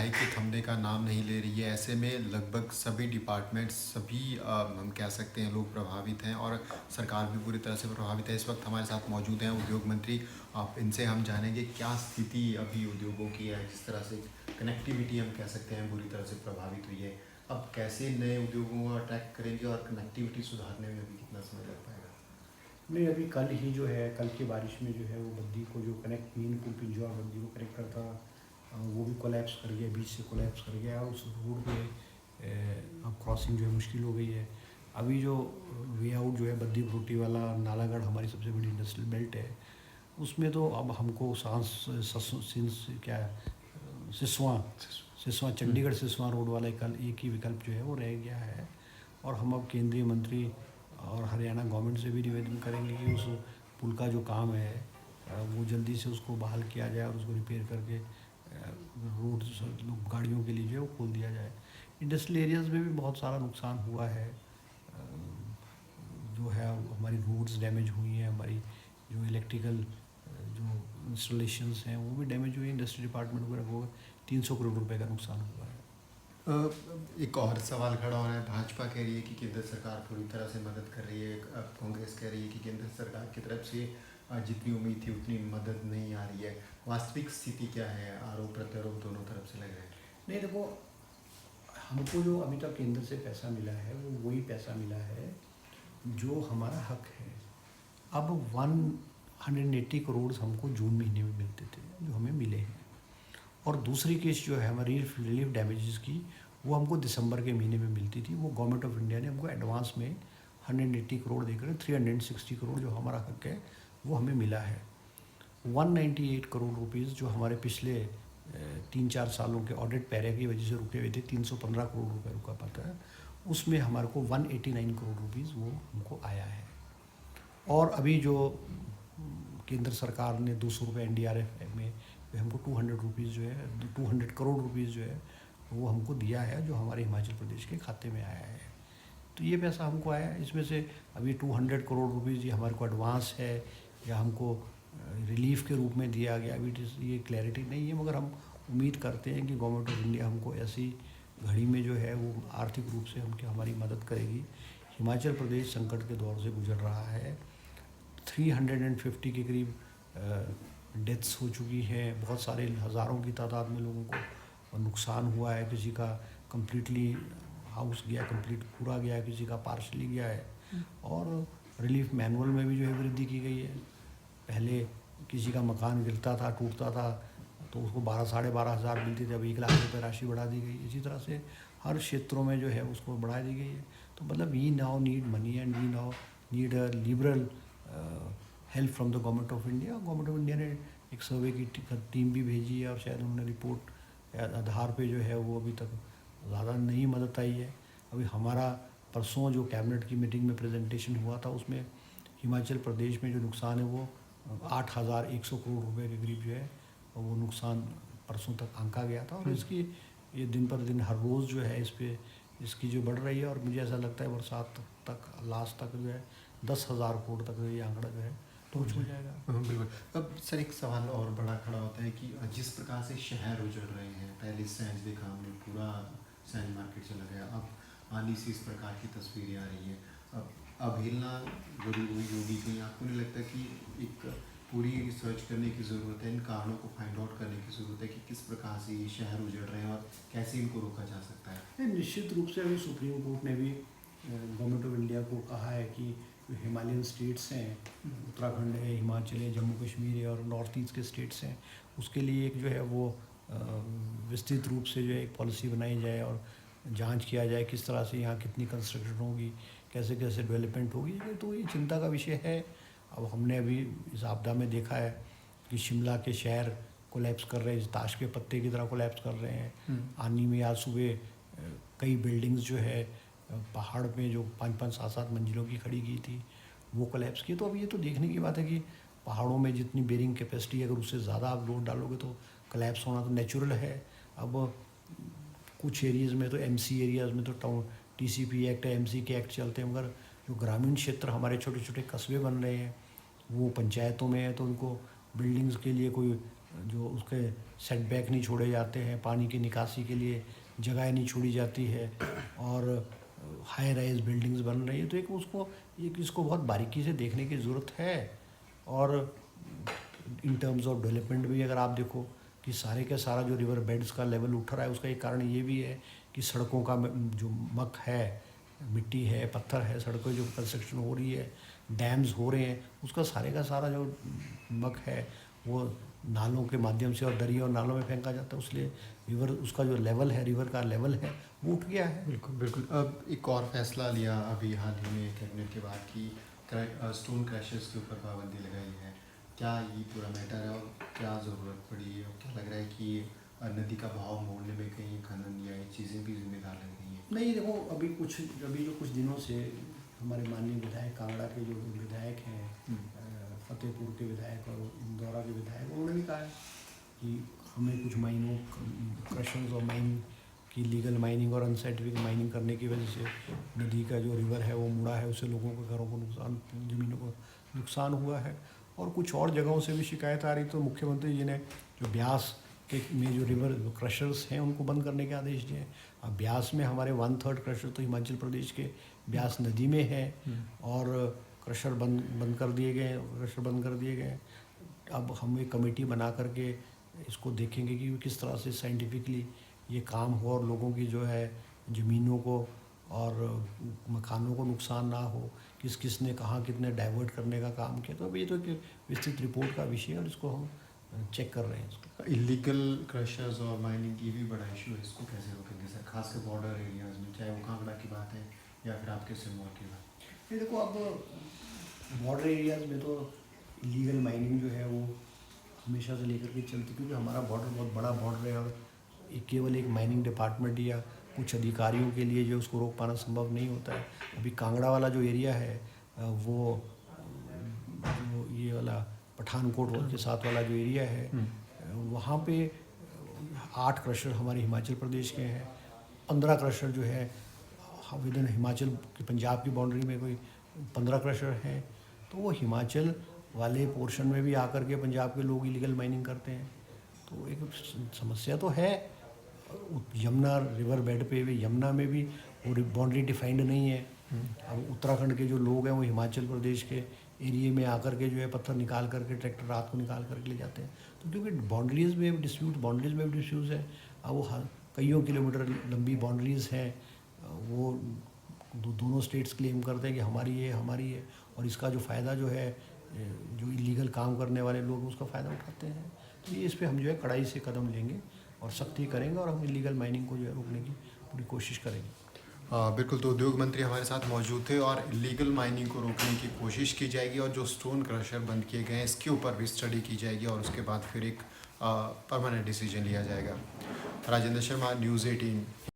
पढ़ाई के थमने का नाम नहीं ले रही है। ऐसे में लगभग सभी डिपार्टमेंट्स, सभी हम कह सकते हैं लोग प्रभावित हैं और सरकार भी पूरी तरह से प्रभावित है। इस वक्त हमारे साथ मौजूद हैं उद्योग मंत्री। आप इनसे हम जानेंगे क्या स्थिति अभी उद्योगों की है, जिस तरह से कनेक्टिविटी हम कह सकते हैं पूरी तरह से प्रभावित हुई है। अब कैसे नए उद्योगों को अट्रैक्ट करेंगे और कनेक्टिविटी सुधारने में अभी कितना समय लग पाएगा? नहीं, अभी कल ही जो है, कल की बारिश में जो है वो बद्दी को जो कनेक्ट मेन पुल पिंजौर बद्दी को कनेक्ट करता, वो भी कोलैप्स कर गया, बीच से कोलैप्स कर गया। उस रोड पे अब क्रॉसिंग जो है मुश्किल हो गई है। अभी जो वे आउट जो है बद्दी बरोटी वाला नालागढ़ हमारी सबसे बड़ी इंडस्ट्रियल बेल्ट है, उसमें तो अब हमको सिसवा चंडीगढ़ सिसवा रोड वाला एक ही विकल्प जो है वो रह गया है। और हम अब केंद्रीय मंत्री और हरियाणा गवर्नमेंट से भी निवेदन करेंगे कि उस पुल का जो काम है वो जल्दी से उसको बहाल किया जाए और उसको रिपेयर करके रोड गाड़ियों के लिए जो है वो खोल दिया जाए। इंडस्ट्रियल एरियाज़ में भी बहुत सारा नुकसान हुआ है। जो है हमारी रोड्स डैमेज हुई हैं, हमारी जो इलेक्ट्रिकल जो इंस्टॉलेशंस हैं वो भी डैमेज हुई हैं। इंडस्ट्री डिपार्टमेंट वगैरह को 300 करोड़ रुपए का नुकसान हुआ है। एक और सवाल खड़ा हो रहा है। भाजपा कह रही है कि केंद्र सरकार पूरी तरह से मदद कर रही है, कांग्रेस कह रही है कि केंद्र सरकार की तरफ से जितनी उम्मीद थी उतनी मदद नहीं आ रही है। वास्तविक स्थिति क्या है? आरोप प्रत्यारोप दोनों तरफ से लग रहे हैं। नहीं, देखो, हमको जो अभी तक केंद्र से पैसा मिला है वो वही पैसा मिला है जो हमारा हक है। अब 180 करोड़ हमको जून महीने में मिलते थे जो हमें मिले हैं, और दूसरी केस जो है हमारी रिलीफ डैमेजेस की, वो हमको दिसंबर के महीने में मिलती थी। वो गवर्नमेंट ऑफ इंडिया ने हमको एडवांस में 180 करोड़ देकर 360 करोड़ जो हमारा हक है वो हमें मिला है। 198 करोड़ रुपीज़ जो हमारे पिछले 3-4 सालों के ऑडिट पैरे की वजह से रुके हुए थे, 315 करोड़ रुपए रुका पाता है, उसमें हमारे को 189 करोड़ रुपीज़ वो हमको आया है। और अभी जो केंद्र सरकार ने 200 रुपये NDRF में हमको 200 रुपीज़ जो है 200 करोड़ रुपीज़ जो है वो हमको दिया है, जो हमारे हिमाचल प्रदेश के खाते में आया है। तो ये पैसा हमको आया है। इसमें से अभी 200 करोड़ रुपीज़ ये हमारे को एडवांस है या हमको रिलीफ के रूप में दिया गया, अभी ये क्लैरिटी नहीं है, मगर हम उम्मीद करते हैं कि गवर्नमेंट ऑफ इंडिया हमको ऐसी घड़ी में जो है वो आर्थिक रूप से हमारी मदद करेगी। हिमाचल प्रदेश संकट के दौर से गुजर रहा है। 350 के करीब डेथ्स हो चुकी हैं। बहुत सारे हज़ारों की तादाद में लोगों को नुकसान हुआ है। किसी का कम्प्लीटली हाउस गया, कंप्लीट पूरा गया, किसी का पार्शली गया है। और रिलीफ मैनुअल में भी जो है वृद्धि की गई है। पहले किसी का मकान गिरता था, टूटता था, तो उसको 12,500 मिलती थी, अब 1 लाख रुपये राशि बढ़ा दी गई। इसी तरह से हर क्षेत्रों में जो है उसको बढ़ा दी गई है। तो मतलब we now need money and we now need a liberal help from the government of India. Government of India ने एक सर्वे की टीम भी भेजी है और शायद उन्होंने रिपोर्ट आधार पे जो है वो अभी तक ज़्यादा नहीं मदद आई है। अभी हमारा परसों जो कैबिनेट की मीटिंग में प्रेजेंटेशन हुआ था उसमें हिमाचल प्रदेश में जो नुकसान है वो 8,100 करोड़ रुपए के करीब जो है वो नुकसान परसों तक आंका गया था। और इसकी ये दिन पर दिन हर रोज़ जो है इसकी जो बढ़ रही है। और मुझे ऐसा लगता है बरसात तक लास्ट तक जो है 10,000 करोड़ तक ये आंकड़ा जो है पहुँच हो जाएगा। बिल्कुल। अब सर एक सवाल और बड़ा खड़ा होता है कि जिस प्रकार से शहर उजड़ रहे हैं, पहले सैंज देखा हमने, पूरा सैंज मार्केट चला गया, अब आनी से इस प्रकार की तस्वीरें आ रही हैं। अब अवहेलना जरूरी होगी कि आपको नहीं लगता कि एक पूरी रिसर्च करने की ज़रूरत है, इन कारणों को फाइंड आउट करने की ज़रूरत है कि किस प्रकार से ये शहर उजड़ रहे हैं और कैसे इनको रोका जा सकता है? निश्चित रूप से अभी सुप्रीम कोर्ट ने भी गवर्नमेंट ऑफ इंडिया को कहा है कि जो हिमालयन स्टेट्स हैं, उत्तराखंड है, हिमाचल है, जम्मू कश्मीर है और नॉर्थ ईस्ट के स्टेट्स हैं, उसके लिए एक जो है वो विस्तृत रूप से जो है एक पॉलिसी बनाई जाए और जांच किया जाए किस तरह से यहाँ कितनी कंस्ट्रक्शन होगी, कैसे कैसे डेवलपमेंट होगी। तो ये चिंता का विषय है। अब हमने अभी इस आपदा में देखा है कि शिमला के शहर कोलैप्स कर रहे हैं, ताश के पत्ते की तरह कोलैप्स कर रहे हैं। आनी में आज सुबह कई बिल्डिंग्स जो है पहाड़ पे जो 5-5, 7-7 मंजिलों की खड़ी की थी वो कोलैप्स की। तो अब ये तो देखने की बात है कि पहाड़ों में जितनी बेरिंग कैपेसिटी है, अगर उससे ज़्यादा आप लोड डालोगे तो कोलैप्स होना तो नेचुरल है। अब कुछ एरियाज़ में तो MC एरियाज़ में तो TCP एक्ट है, MC के एक्ट चलते हैं, मगर जो ग्रामीण क्षेत्र हमारे छोटे छोटे कस्बे बन रहे हैं वो पंचायतों में है, तो उनको बिल्डिंग्स के लिए कोई जो उसके सेटबैक नहीं छोड़े जाते हैं, पानी की निकासी के लिए जगह नहीं छोड़ी जाती है, और हाई राइज बिल्डिंग्स बन रही है। तो एक इसको बहुत बारीकी से देखने की ज़रूरत है। और इन टर्म्स ऑफ डेवलपमेंट भी अगर आप देखो कि सारे का सारा जो रिवर बेड्स का लेवल उठ रहा है, उसका एक कारण ये भी है कि सड़कों का जो मक है, मिट्टी है, पत्थर है, सड़कों जो कंस्ट्रक्शन हो रही है, डैम्स हो रहे हैं, उसका सारे का सारा जो मक है वो नालों के माध्यम से और दरिया और नालों में फेंका जाता है। इसलिए रिवर उसका जो लेवल है, रिवर का लेवल है, वो उठ गया है। बिल्कुल बिल्कुल। अब एक और फैसला लिया अभी हाल ही में कैबिनेट के बाद कि स्टोन क्रशर्स के ऊपर पाबंदी लगाई है। क्या ये पूरा मैटर है और क्या ज़रूरत पड़ी है, और क्या लग रहा है कि नदी का बहाव मोड़ने में कहीं खनन या ये चीज़ें भी जिम्मेदार लग रही हैं? नहीं देखो, अभी जो कुछ दिनों से हमारे माननीय विधायक कांगड़ा के जो विधायक हैं, फतेहपुर के विधायक और इंदौरा के विधायक, उन्होंने भी कहा है कि हमें कुछ माइनों क्रशर्स और माइन की लीगल माइनिंग और अनसाइंटिफिक माइनिंग करने की वजह से नदी का जो रिवर है वो मुड़ा है, उससे लोगों के घरों को नुकसान, ज़मीनों को नुकसान हुआ है। और कुछ और जगहों से भी शिकायत आ रही, तो मुख्यमंत्री जी ने जो ब्यास के में जो रिवर क्रशर्स हैं उनको बंद करने के आदेश दिए हैं। अब ब्यास में हमारे 1/3 क्रशर तो हिमाचल प्रदेश के ब्यास नदी में है, और क्रशर बंद कर दिए गए। अब हम एक कमेटी बना करके इसको देखेंगे कि किस तरह से साइंटिफिकली ये काम हो और लोगों की जो है ज़मीनों को और मकानों को नुकसान ना हो, किस ने कहाँ कितने डाइवर्ट करने का काम किया। तो अब ये तो एक विस्तृत रिपोर्ट का विषय है और इसको हम चेक कर रहे हैं इसको। इलीगल क्रशर्स और माइनिंग ये भी बड़ा इशू है, इसको कैसे रोकेंगे सर, खासकर बॉर्डर एरियाज़ में, चाहे वो कांगड़ा की बात है या फिर आपके सिरमौर की बात? ये देखो, अब बॉर्डर एरियाज़ में तो इलीगल माइनिंग जो है वो हमेशा से लेकर के चलती, क्योंकि हमारा बॉर्डर बहुत बड़ा बॉर्डर है और केवल एक माइनिंग डिपार्टमेंट या कुछ अधिकारियों के लिए जो उसको रोक पाना संभव नहीं होता है। अभी कांगड़ा वाला जो एरिया है वो ये वाला पठानकोट के साथ वाला जो एरिया है, वहाँ पे 8 क्रशर हमारे हिमाचल प्रदेश के हैं, 15 क्रशर जो है विद इन हिमाचल की पंजाब की बाउंड्री में कोई 15 क्रशर हैं। तो वो हिमाचल वाले पोर्शन में भी आकर के पंजाब के लोग इलीगल माइनिंग करते हैं। तो एक समस्या तो है। यमुना रिवर बेड पे भी, यमुना में भी वो बाउंड्री डिफाइंड नहीं है। अब उत्तराखंड के जो लोग हैं वो हिमाचल प्रदेश के एरिए में आकर के जो है पत्थर निकाल करके, ट्रैक्टर रात को निकाल करके ले जाते हैं। तो क्योंकि बाउंड्रीज़ में भी डिस्प्यूट है। अब वो कईयों किलोमीटर लंबी बाउंड्रीज़ हैं, वो दोनों स्टेट्स क्लेम करते हैं कि हमारी है, और इसका जो फ़ायदा जो है जो इलीगल काम करने वाले लोग उसका फ़ायदा उठाते हैं। तो ये इस पर हम जो है कड़ाई से कदम लेंगे और सख्ती करेंगे, और हम इलीगल माइनिंग को जो है रोकने की पूरी कोशिश करेंगे। बिल्कुल। तो उद्योग मंत्री हमारे साथ मौजूद थे और इलीगल माइनिंग को रोकने की कोशिश की जाएगी, और जो स्टोन क्रशर बंद किए गए हैं इसके ऊपर भी स्टडी की जाएगी, और उसके बाद फिर एक परमानेंट डिसीजन लिया जाएगा। राजेंद्र शर्मा, न्यूज़ 18।